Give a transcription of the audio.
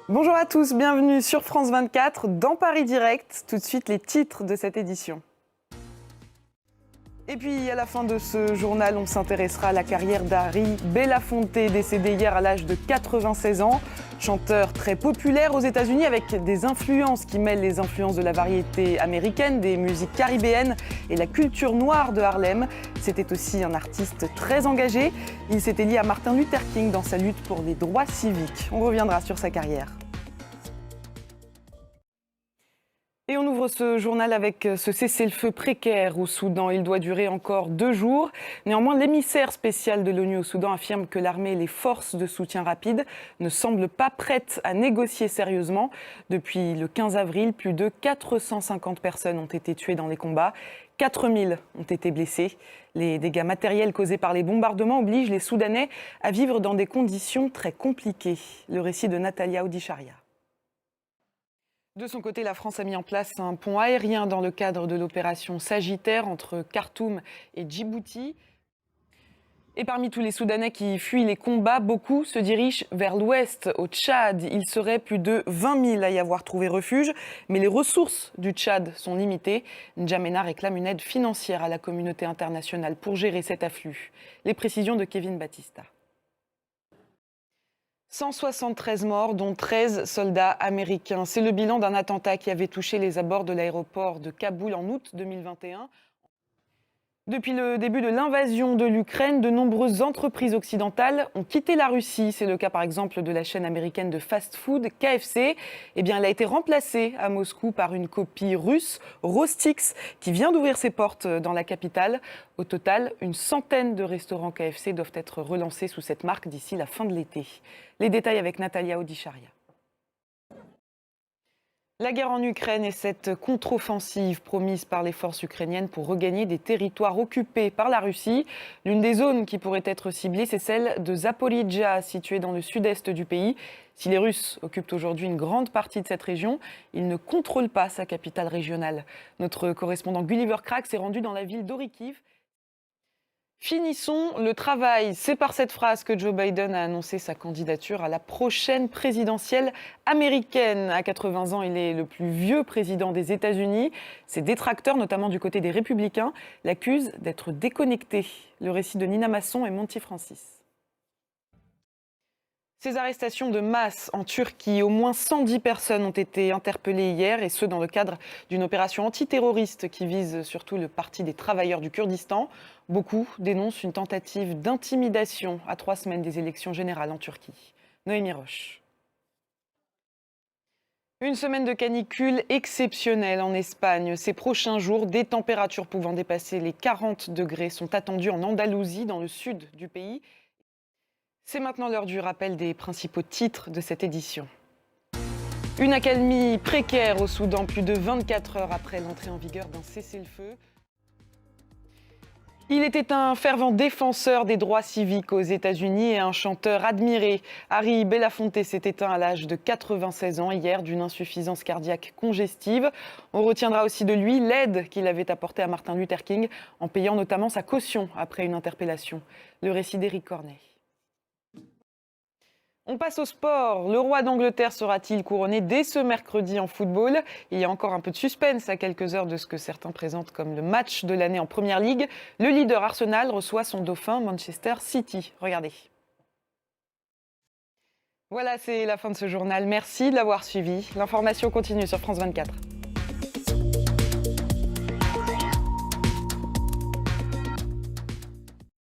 Bonjour à tous, bienvenue sur France 24 dans Paris Direct. Tout de suite les titres de cette édition. Et puis à la fin de ce journal, on s'intéressera à la carrière d'Harry Belafonte, décédé hier à l'âge de 96 ans. Chanteur très populaire aux États-Unis avec des influences qui mêlent les influences de la variété américaine, des musiques caribéennes et la culture noire de Harlem. C'était aussi un artiste très engagé. Il s'était lié à Martin Luther King dans sa lutte pour les droits civiques. On reviendra sur sa carrière. Et on ouvre ce journal avec ce cessez-le-feu précaire au Soudan. Il doit durer encore 2 jours. Néanmoins, l'émissaire spécial de l'ONU au Soudan affirme que l'armée et les forces de soutien rapide ne semblent pas prêtes à négocier sérieusement. Depuis le 15 avril, plus de 450 personnes ont été tuées dans les combats. 4000 ont été blessés. Les dégâts matériels causés par les bombardements obligent les Soudanais à vivre dans des conditions très compliquées. Le récit de Natalia Odisharia. De son côté, la France a mis en place un pont aérien dans le cadre de l'opération Sagittaire entre Khartoum et Djibouti. Et parmi tous les Soudanais qui fuient les combats, beaucoup se dirigent vers l'ouest, au Tchad. Il serait plus de 20 000 à y avoir trouvé refuge, mais les ressources du Tchad sont limitées. N'Djamena réclame une aide financière à la communauté internationale pour gérer cet afflux. Les précisions de Kevin Battista. 173 morts, dont 13 soldats américains. C'est le bilan d'un attentat qui avait touché les abords de l'aéroport de Kaboul en août 2021. Depuis le début de l'invasion de l'Ukraine, de nombreuses entreprises occidentales ont quitté la Russie. C'est le cas par exemple de la chaîne américaine de fast-food KFC. Eh bien, elle a été remplacée à Moscou par une copie russe, Rostix, qui vient d'ouvrir ses portes dans la capitale. Au total, une centaine de restaurants KFC doivent être relancés sous cette marque d'ici la fin de l'été. Les détails avec Natalia Odisharia. La guerre en Ukraine et cette contre-offensive promise par les forces ukrainiennes pour regagner des territoires occupés par la Russie. L'une des zones qui pourrait être ciblée, c'est celle de Zaporijjia, située dans le sud-est du pays. Si les Russes occupent aujourd'hui une grande partie de cette région, ils ne contrôlent pas sa capitale régionale. Notre correspondant Gulliver Crack s'est rendu dans la ville d'Orikiv. Finissons le travail. C'est par cette phrase que Joe Biden a annoncé sa candidature à la prochaine présidentielle américaine. À 80 ans, il est le plus vieux président des États-Unis. Ses détracteurs, notamment du côté des Républicains, l'accusent d'être déconnecté. Le récit de Nina Masson et Monty Francis. Ces arrestations de masse en Turquie, au moins 110 personnes ont été interpellées hier, et ce dans le cadre d'une opération antiterroriste qui vise surtout le Parti des travailleurs du Kurdistan. Beaucoup dénoncent une tentative d'intimidation à 3 semaines des élections générales en Turquie. Noémie Roche. Une semaine de canicule exceptionnelle en Espagne. Ces prochains jours, des températures pouvant dépasser les 40 degrés sont attendues en Andalousie, dans le sud du pays. C'est maintenant l'heure du rappel des principaux titres de cette édition. Une accalmie précaire au Soudan, plus de 24 heures après l'entrée en vigueur d'un cessez-le-feu. Il était un fervent défenseur des droits civiques aux États-Unis et un chanteur admiré. Harry Belafonte s'est éteint à l'âge de 96 ans hier d'une insuffisance cardiaque congestive. On retiendra aussi de lui l'aide qu'il avait apportée à Martin Luther King en payant notamment sa caution après une interpellation. Le récit d'Éric Cornet. On passe au sport. Le roi d'Angleterre sera-t-il couronné dès ce mercredi en football? Il y a encore un peu de suspense à quelques heures de ce que certains présentent comme le match de l'année en Première Ligue. Le leader Arsenal reçoit son dauphin Manchester City. Regardez. Voilà, c'est la fin de ce journal. Merci de l'avoir suivi. L'information continue sur France 24.